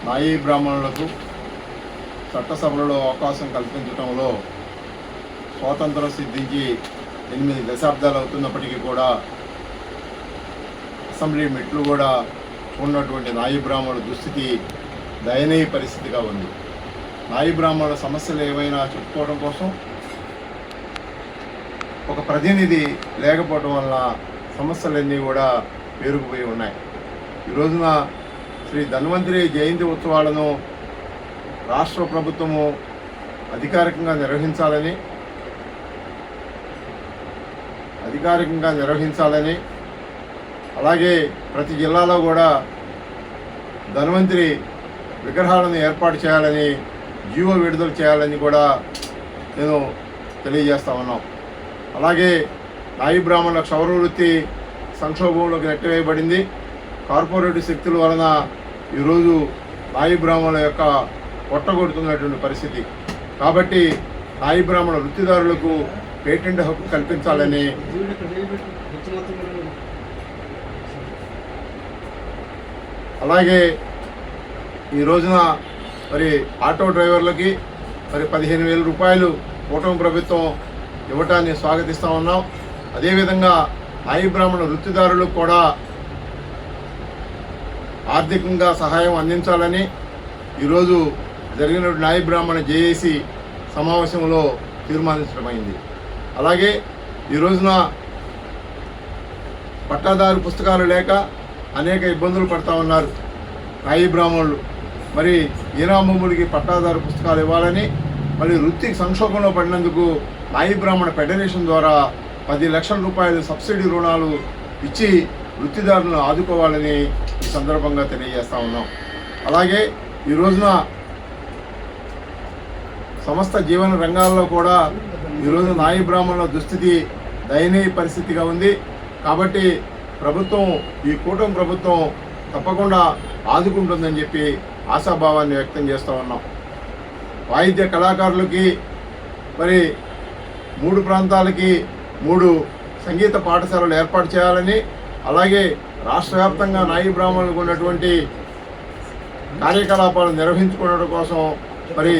నాయీ బ్రాహ్మణులకు చట్టసభలలో అవకాశం కల్పించడంలో స్వాతంత్రం సిద్ధించి 8 దశాబ్దాలు అవుతున్నప్పటికీ కూడా అసెంబ్లీ మెట్లు కూడా ఉన్నటువంటి నాయీ బ్రాహ్మణుల దుస్థితి దయనీయ పరిస్థితిగా ఉంది. నాయీ బ్రాహ్మణుల సమస్యలు ఏమైనా చెప్పుకోవడం కోసం ఒక ప్రతినిధి లేకపోవడం వల్ల సమస్యలన్నీ కూడా పేరుకుపోయి ఉన్నాయి. ఈ రోజున శ్రీ ధన్వంతరి జయంతి ఉత్సవాలను రాష్ట్ర ప్రభుత్వము అధికారికంగా నిర్వహించాలని అలాగే ప్రతి జిల్లాలో కూడా ధన్వంతరి విగ్రహాలను ఏర్పాటు చేయాలని జీవో విడుదల చేయాలని కూడా నేను తెలియజేస్తా ఉన్నాం. అలాగే నాయీ బ్రాహ్మణుల క్షౌర వృత్తి సంక్షోభంలోకి నెట్టివేయబడింది. కార్పొరేట్ శక్తుల వలన ఈరోజు నాయీ బ్రాహ్మణుల యొక్క కొట్టగొడుతున్నటువంటి పరిస్థితి. కాబట్టి నాయీ బ్రాహ్మణ వృత్తిదారులకు పేటెంట్ హక్కు కల్పించాలని అలాగే ఈ రోజున మరి ఆటో డ్రైవర్లకి మరి 15,000 రూపాయలు కూటమి ప్రభుత్వం ఇవ్వటాన్ని స్వాగతిస్తూ ఉన్నాం. అదేవిధంగా నాయీ బ్రాహ్మణ వృత్తిదారులకు కూడా ఆర్థికంగా సహాయం అందించాలని ఈరోజు జరిగిన నాయీ బ్రాహ్మణ జేఏసీ సమావేశంలో తీర్మానించడమైంది. అలాగే ఈ రోజున పట్టాదారు పుస్తకాలు లేక అనేక ఇబ్బందులు పడుతూ ఉన్నారు నాయీ బ్రాహ్మణులు. మరి ఈనామూముడికి పట్టాదారు పుస్తకాలు ఇవ్వాలని, మరి వృత్తి సంక్షోభంలో పడినందుకు నాయీ బ్రాహ్మణ ఫెడరేషన్ ద్వారా 10 లక్షల రూపాయలు సబ్సిడీ రుణాలు ఇచ్చి వృత్తిదారులను ఆదుకోవాలని ఈ సందర్భంగా తెలియజేస్తూ ఉన్నాం. అలాగే ఈ రోజున సమస్త జీవన రంగాల్లో కూడా ఈరోజు నాయీ బ్రాహ్మణుల దుస్థితి దయనీయ పరిస్థితిగా ఉంది. కాబట్టి ప్రభుత్వం, ఈ కూటమి ప్రభుత్వం తప్పకుండా ఆదుకుంటుందని చెప్పి ఆశాభావాన్ని వ్యక్తం చేస్తూ ఉన్నాం. వాయిద్య కళాకారులకి మరి 3 ప్రాంతాలకి 3 సంగీత పాఠశాలలు ఏర్పాటు చేయాలని, అలాగే రాష్ట్ర వ్యాప్తంగా నాయీ బ్రాహ్మణులకు ఉన్నటువంటి కార్యకలాపాలు నిర్వహించుకోవడం కోసం మరి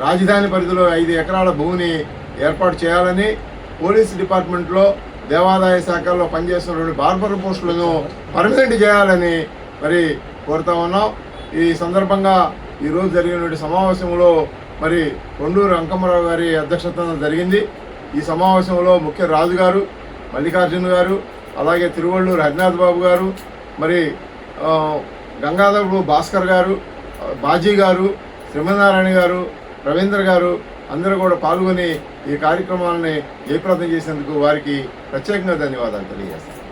రాజధాని పరిధిలో 5 ఎకరాల భూమిని ఏర్పాటు చేయాలని, పోలీస్ డిపార్ట్మెంట్లో దేవాదాయ శాఖల్లో పనిచేస్తున్నటువంటి బార్బర్ పోస్టులను పర్మనెంట్ చేయాలని మరి కోరుతా ఉన్నాం. ఈ సందర్భంగా ఈరోజు జరిగినటువంటి సమావేశంలో మరి కొండూరు అంకమ్మరావు గారి అధ్యక్షతన జరిగింది. ఈ సమావేశంలో ముఖ్య రాజు గారు, మల్లికార్జున గారు, అలాగే తిరువళ్ళూరు హరినాథ్ బాబు గారు, మరి గంగాధరపు భాస్కర్ గారు, బాజీ గారు, శ్రీమనారాయణ గారు, రవీంద్ర గారు అందరూ కూడా పాల్గొని ఈ కార్యక్రమాలని జయప్రదం చేసేందుకు వారికి ప్రత్యేకంగా ధన్యవాదాలు తెలియజేస్తాను.